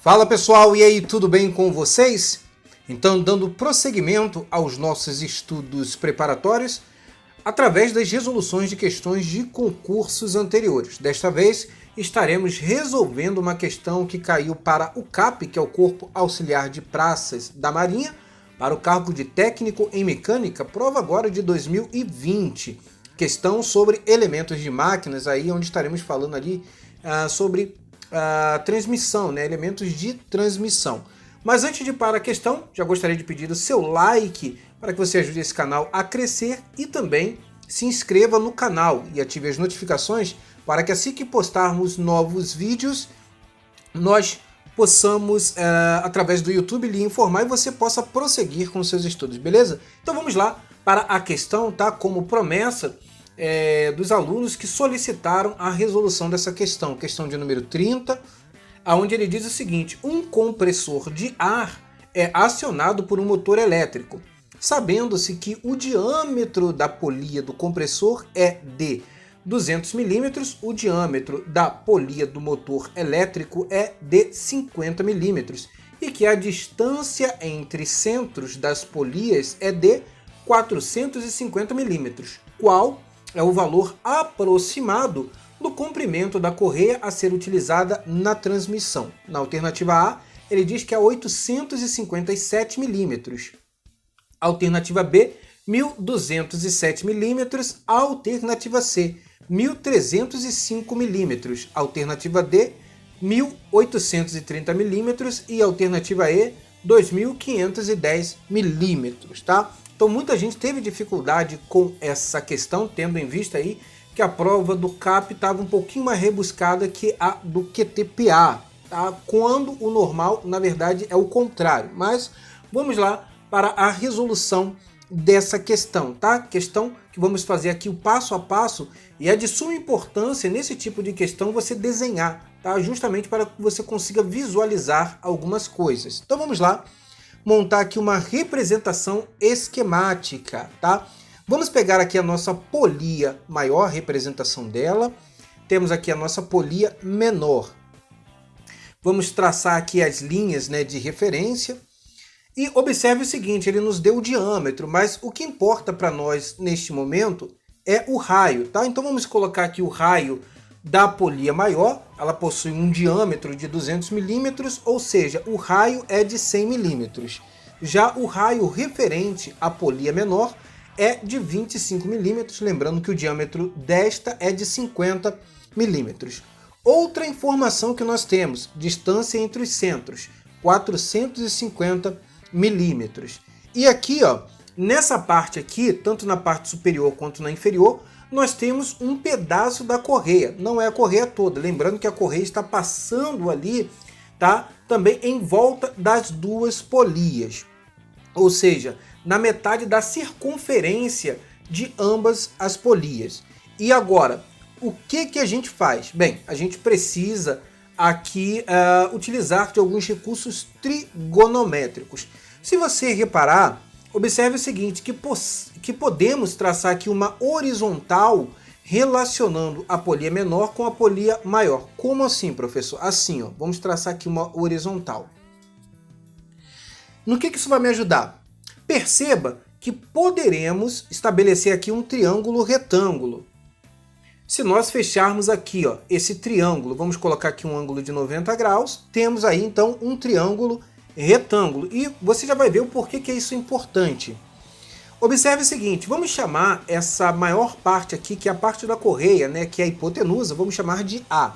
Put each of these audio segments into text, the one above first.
Fala pessoal, e aí, tudo bem com vocês? Então, dando prosseguimento aos nossos estudos preparatórios através das resoluções de questões de concursos anteriores. Desta vez, estaremos resolvendo uma questão que caiu para o CAP, que é o Corpo Auxiliar de Praças da Marinha, para o cargo de técnico em mecânica, prova agora de 2020. Questão sobre elementos de máquinas, aí onde estaremos falando ali sobre transmissão, né? Elementos de transmissão. Mas antes de ir para a questão, já gostaria de pedir o seu like para que você ajude esse canal a crescer e também se inscreva no canal e ative as notificações para que assim que postarmos novos vídeos, nós possamos, através do YouTube, lhe informar e você possa prosseguir com seus estudos, beleza? Então vamos lá para a questão, tá? Como promessa dos alunos que solicitaram a resolução dessa questão de número 30, onde ele diz o seguinte: um compressor de ar é acionado por um motor elétrico, sabendo-se que o diâmetro da polia do compressor é de 200 mm, o diâmetro da polia do motor elétrico é de 50 mm e que a distância entre centros das polias é de 450 mm. Qual é o valor aproximado do comprimento da correia a ser utilizada na transmissão? Na alternativa A, ele diz que é 857 mm. Alternativa B, 1.207 mm. Alternativa C, 1.305 mm. Alternativa D, 1.830 mm. E alternativa E, 2.510 mm, tá? Então muita gente teve dificuldade com essa questão, tendo em vista aí que a prova do CAP estava um pouquinho mais rebuscada que a do QTPA, tá? Quando o normal, na verdade, é o contrário. Mas vamos lá para a resolução dessa questão, tá? Questão que vamos fazer aqui o passo a passo, e é de suma importância nesse tipo de questão você desenhar, tá? Justamente para que você consiga visualizar algumas coisas. Então vamos lá montar aqui uma representação esquemática, tá? Vamos pegar aqui a nossa polia maior, representação dela. Temos aqui a nossa polia menor. Vamos traçar aqui as linhas, né, de referência. E observe o seguinte, ele nos deu o diâmetro, mas o que importa para nós neste momento é o raio, tá? Então vamos colocar aqui o raio da polia maior. Ela possui um diâmetro de 200 mm, ou seja, o raio é de 100 mm. Já o raio referente à polia menor é de 25 mm, lembrando que o diâmetro desta é de 50 mm. Outra informação que nós temos, distância entre os centros, 450 mm. E aqui, ó, nessa parte aqui, tanto na parte superior quanto na inferior, nós temos um pedaço da correia, não é a correia toda, lembrando que a correia está passando ali, tá? Também em volta das duas polias, ou seja, na metade da circunferência de ambas as polias. E agora, o que a gente faz? Bem, a gente precisa aqui utilizar de alguns recursos trigonométricos. Se você reparar, observe o seguinte, que podemos traçar aqui uma horizontal relacionando a polia menor com a polia maior. Como assim, professor? Assim, ó, vamos traçar aqui uma horizontal. No que isso vai me ajudar? Perceba que poderemos estabelecer aqui um triângulo retângulo. Se nós fecharmos aqui, ó, esse triângulo, vamos colocar aqui um ângulo de 90 graus, temos aí então um triângulo retângulo. E você já vai ver o porquê que isso é importante. Observe o seguinte, vamos chamar essa maior parte aqui, que é a parte da correia, né, que é a hipotenusa, vamos chamar de A.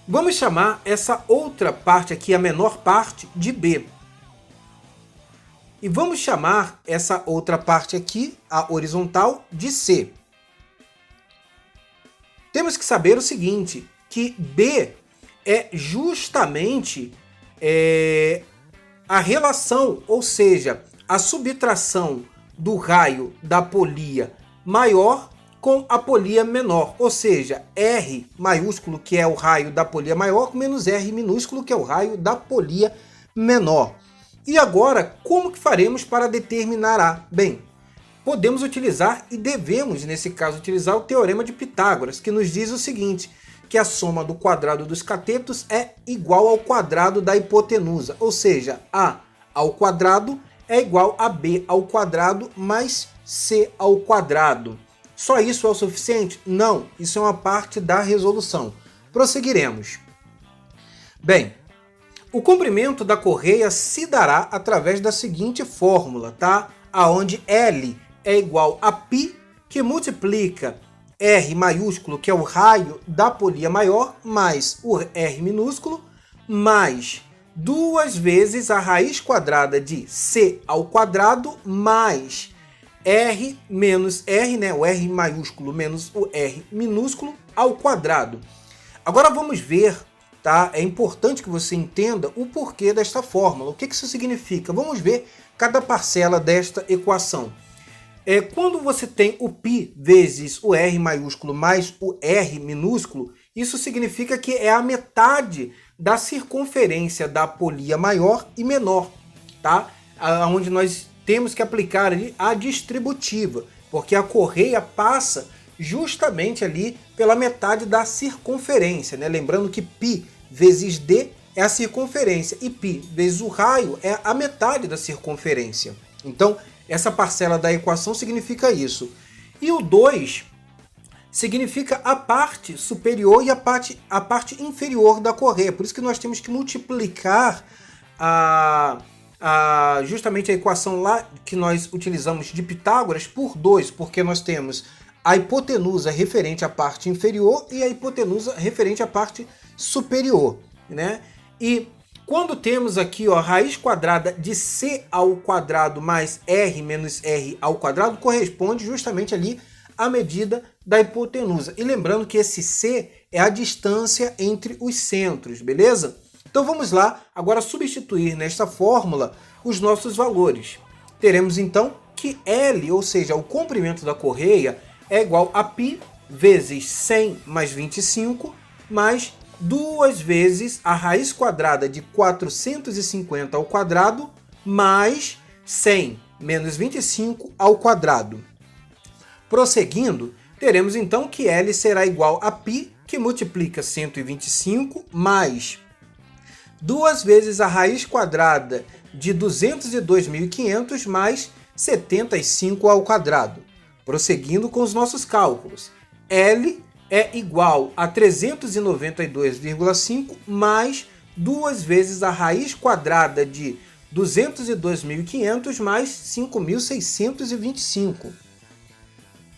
Vamos chamar essa outra parte aqui, a menor parte, de B. E vamos chamar essa outra parte aqui, a horizontal, de C. Temos que saber o seguinte, que B é justamente a relação, ou seja, a subtração do raio da polia maior com a polia menor, ou seja, R maiúsculo, que é o raio da polia maior, menos R minúsculo, que é o raio da polia menor. E agora, como que faremos para determinar A? Bem, podemos utilizar e devemos, nesse caso, utilizar o Teorema de Pitágoras, que nos diz o seguinte, que a soma do quadrado dos catetos é igual ao quadrado da hipotenusa, ou seja, a ao quadrado é igual a b ao quadrado mais c ao quadrado. Só isso é o suficiente? Não, isso é uma parte da resolução. Prosseguiremos. Bem, o comprimento da correia se dará através da seguinte fórmula, tá? Aonde L é igual a π, que multiplica R maiúsculo, que é o raio da polia maior, mais o R minúsculo, mais 2 vezes a raiz quadrada de C ao quadrado, mais R menos R, né? O R maiúsculo menos o R minúsculo ao quadrado. Agora vamos ver, tá? É importante que você entenda o porquê desta fórmula. O que isso significa? Vamos ver cada parcela desta equação. Quando você tem o π vezes o R maiúsculo mais o R minúsculo, isso significa que é a metade da circunferência da polia maior e menor, tá? Onde nós temos que aplicar ali a distributiva, porque a correia passa justamente ali pela metade da circunferência, né? Lembrando que π vezes d é a circunferência e π vezes o raio é a metade da circunferência. Então, essa parcela da equação significa isso. E o 2 significa a parte superior e a parte inferior da correia. Por isso que nós temos que multiplicar justamente a equação lá que nós utilizamos de Pitágoras por 2, porque nós temos a hipotenusa referente à parte inferior e a hipotenusa referente à parte superior, né? E quando temos aqui, ó, a raiz quadrada de C ao quadrado mais R menos R ao quadrado, corresponde justamente ali à medida da hipotenusa. E lembrando que esse C é a distância entre os centros, beleza? Então vamos lá, agora substituir nesta fórmula os nossos valores. Teremos então que L, ou seja, o comprimento da correia, é igual a π vezes 100 mais 25 mais 2 vezes a raiz quadrada de 450 ao quadrado mais 100 menos 25 ao quadrado. Prosseguindo, teremos então que L será igual a π, que multiplica 125 mais 2 vezes a raiz quadrada de 202.500 mais 75 ao quadrado. Prosseguindo com os nossos cálculos, L é igual a 392,5 mais 2 vezes a raiz quadrada de 202.500 mais 5.625.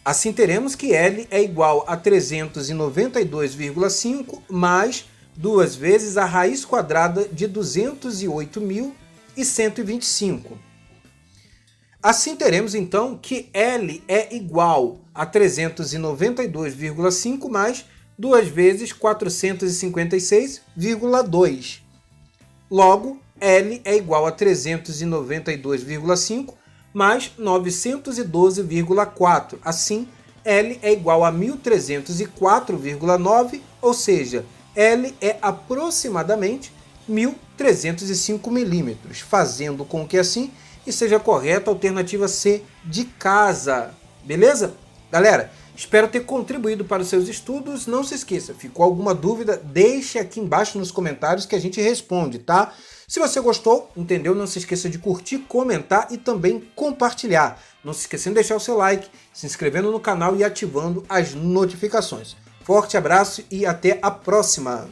Assim teremos que L é igual a 392,5 mais 2 vezes a raiz quadrada de 208.125. Assim teremos então que L é igual a 392,5 mais 2 vezes 456,2. Logo, L é igual a 392,5 mais 912,4. Assim, L é igual a 1.304,9, ou seja, L é aproximadamente 1.305 milímetros, fazendo com que assim e seja correta a alternativa C de casa. Beleza? Galera, espero ter contribuído para os seus estudos. Não se esqueça, ficou alguma dúvida? Deixe aqui embaixo nos comentários que a gente responde, tá? Se você gostou, entendeu? Não se esqueça de curtir, comentar e também compartilhar. Não se esquecendo de deixar o seu like, se inscrevendo no canal e ativando as notificações. Forte abraço e até a próxima!